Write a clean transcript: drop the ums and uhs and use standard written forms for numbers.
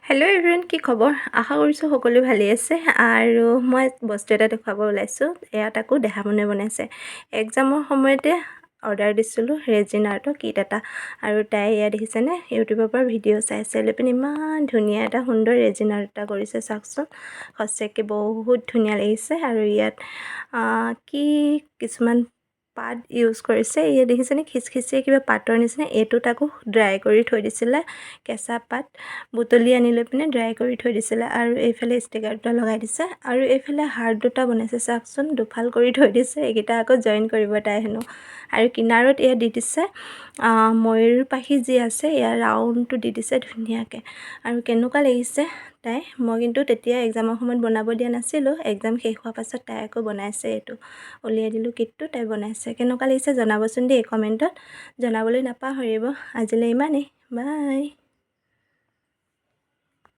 Hello' everyone, কি খবৰ? আশা কৰিছোঁ সকলো ভালেই আছে। আৰু মই বস্তু এটা দেখুৱাব ওলাইছোঁ। এয়া তাকো দেহা মনে বনাইছে। এক্সামৰ সময়তে অৰ্ডাৰ দিছিলোঁ ৰেজিনাৰ্টৰ কিট এটা, আৰু তাই এয়া দেখিছেনে ইউটিউবৰ পৰা ভিডিঅ' চাই লৈ পিনে ইমান ধুনীয়া এটা সুন্দৰ ৰেজিনাৰ্ট এটা কৰিছে। চাওকচোন, সঁচাকৈ বহুত ধুনীয়া লাগিছে। আৰু ইয়াত কি কিছুমান পাত ইউজ কৰিছে। ইয়াত দেখিছেনে খিচখিচিয়া কিবা পাতৰ নিচিনা। এইটো তাকো ড্ৰাই কৰি থৈ দিছিলে, কেঁচা পাত বুটলি আনি লৈ পিনে ড্ৰাই কৰি থৈ দিছিলে। আৰু এইফালে ষ্টিকাৰ দুটা লগাই দিছে, আৰু এইফালে হাৰ্ট দুটা বনাইছে। চাওকচোন, দুফাল কৰি থৈ দিছে। এইকেইটা আকৌ জইন কৰিব তাই হেনো। আৰু কিনাৰত এয়া দি দিছে ময়ূৰ পাখি যি আছে, এয়া ৰাউণ্ডটো দি দিছে ধুনীয়াকৈ। আৰু কেনেকুৱা লাগিছে তাই? মই কিন্তু তেতিয়া এক্সামৰ সময়ত বনাব দিয়া নাছিলোঁ। এক্সাম শেষ হোৱাৰ পাছত তাই আকৌ বনাইছে। এইটো উলিয়াই দিলোঁ কিটটো, তাই বনাইছে। কেনেকুৱা লাগিছে জনাবচোন দেই কমেণ্টত। জনাবলৈ নাপাহৰিব। আজিলৈ ইমানেই, বাই।